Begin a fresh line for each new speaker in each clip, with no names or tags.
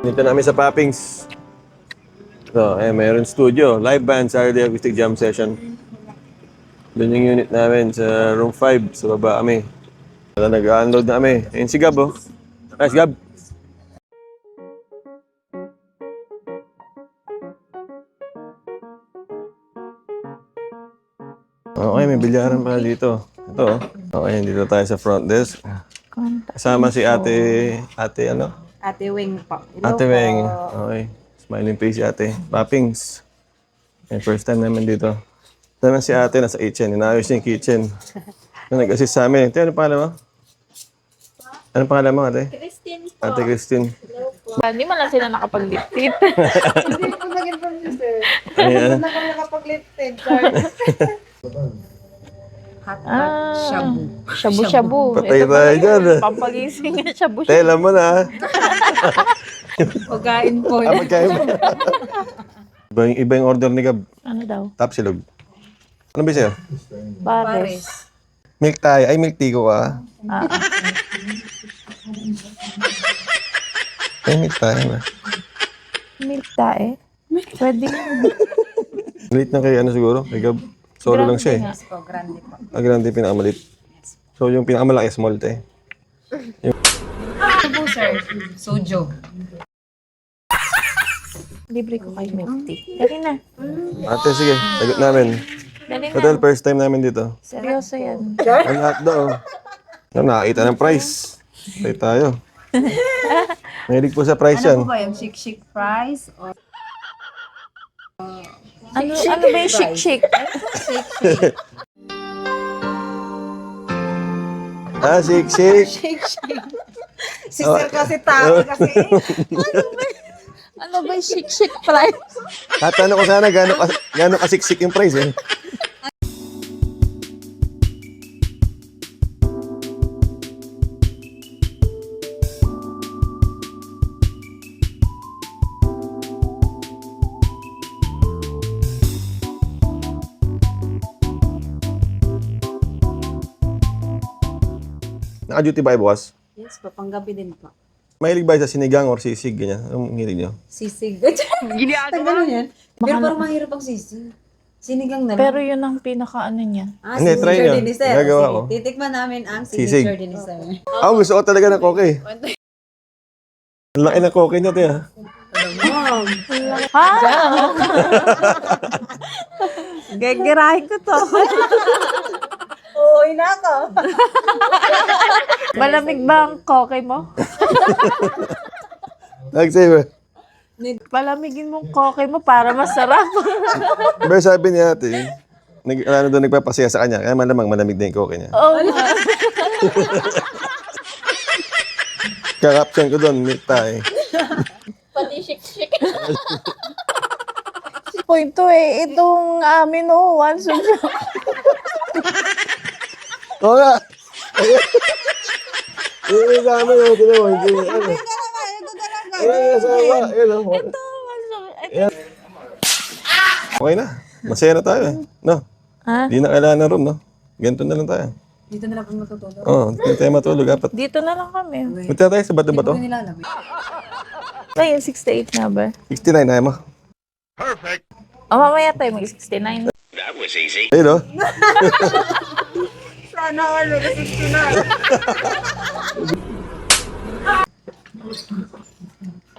Dito namin sa Poppings. So, mayroon studio. Live band, Saturday Acoustic Jam Session. Doon yung unit namin sa room 5. Sa baba kami. Nag-unload na kami. Ayun si Gab, oh. Nice, Gab. Okay, may bilyaran pala dito. Ito, oh. Okay, dito tayo sa front desk. Kasama si ate ano?
Ate Weng po. Hello
Ate
po.
Weng. Okay. Smiling face si ate. Poppings. First time namin dito. Ito naman si ate, nasa kitchen. Inaayos niya yung kitchen. Nag-assist sa amin. Ate, ano pangalan mo? Ano pangalan mo, ate?
Christine po.
Ate Christine.
Hindi man lang sila nakapag-liptit.
Hindi po naging producer.
Ayan.
Hindi na nakapag-lifted. Hotpot shabu.
Shabu-shabu.
Patay
Ito
tayo
pala
dyan,
yun.
ah.
Pampagising na shabu-shabu.
Tay, alam mo na, ha?
Pagkain po.
Magkain mo. Iba yung order ni Gab.
Ano daw?
Tapsilog. Ano ba sa'yo?
Pares.
Milk tayo. Ay, milk tea ko ka. Ay, milk tayo na.
Milk tae. Pwede yun.
Late na kay ano siguro? Kay Gab. Solo lang siya, eh.
Yes po, grande po.
Ang grande yung pinakamalit. So, yung pinakamalaki, small tayo.
Ito po, sir. Sojo.
Libre ko kay milk tea. Dali na.
Ate, sige. Sagot namin.
Dali na.
Total, first time namin dito.
Seryoso yan.
Ang lahat daw. Nakakita ng price. Pay tayo. Mahilig po sa price yan.
Ano po ba yung chic-chic fries? Or
Ano ba yung shik-shik?
Ah, shake.
shake-shake? Si sir kasi tao kasi.
Ano ba yung shik-shik price?
Tatanong ko sana gano'n kasiksik yung price, eh. Naka-duty ba kayo bukas?
Yes po, panggabi din po.
Mahilig ba kayo sa sinigang or sisig, ganyan? Anong hilig nyo?
Sisig. Tanggalin yan. Pero parang mahirap ang sisig. Sinigang na lang.
Pero yun ang pinaka-ano niya.
Hindi, try nyo.
ni sir.
Gagawa
Sige,
ko.
titikman namin ang
Sisig.
signature din ni sir.
Ako gusto ko talaga ng koke. Ang laki ng koke niya, tiya.
Mom,
Ha?
gagirahin ko to. Uy na ako.
Malamig ba ang koke mo?
Nag-save,
Palamigin mo ang koke mo para masarap.
Pero sabi niya ate, nagpapasaya sa kanya, kaya malamang malamig na yung koke niya.
Oh,
Kakapsyon ko doon, milk tayo.
pati shik-shik. Point to eh. Itong amin once.
Oo nga! Yung kasama yun, tinan mo, hindi ano. Ayun, kasama, ayun o. Okay na, masaya na tayo eh. No?
Ha?
Di na kailangan na room, no? Ganito na lang tayo.
Dito na lang po matutulog.
Oo, hindi tayo matulog, apat.
Dito na lang kami.
Punta tayo sa bato-bato.
Hindi nilalabay.
Ay, yung 68 na ba?
69, ayaw mo.
O, mamaya tayo mag-69.
Ayun o.
Sana all, kasi na.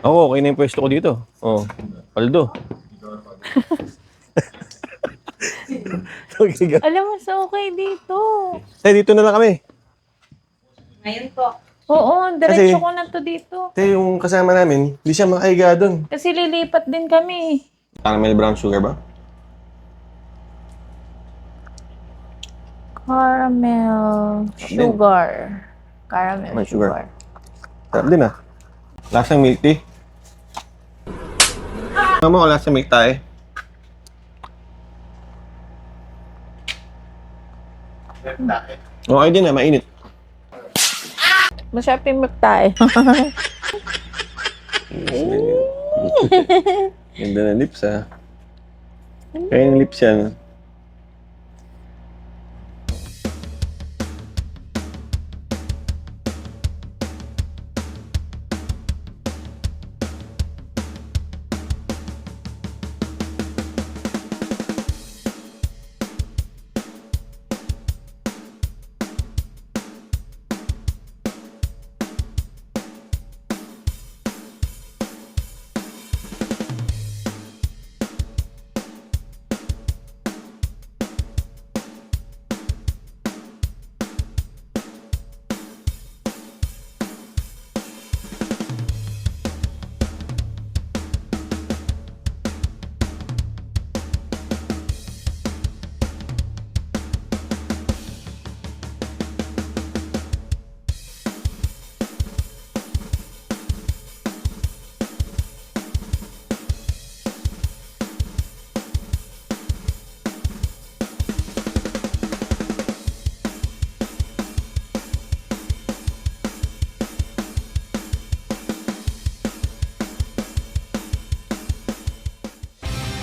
Ako, okay na yung pwesto ko dito. Oo, paldo. Okay,
Alam mo, so okay dito.
dito na lang kami.
Ngayon po.
Oo, diretso ko na to dito.
Kasi yung kasama namin, hindi siya makahiga doon.
Kasi lilipat din kami.
Caramel brown sugar ba?
Caramel sugar. Caramel
May sugar.
sugar.
Sarap din ah. Lasang milk tea. Ano mo, lasang milk tayo. Okay din ah, mainit.
Masarap yung milk tayo.
Ganda ng lips ah. Kaya yung lips yan.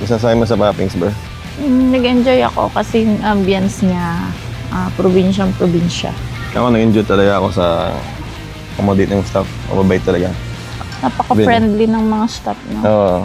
masasabi mo sa Pappings, bro?
Nag-enjoy ako kasi yung ambience niya, probinsyang-probinsya.
Ako nag-enjoy talaga ako sa accommodate ng staff. Mababait talaga.
Napaka-friendly ng mga staff, no?
Oo.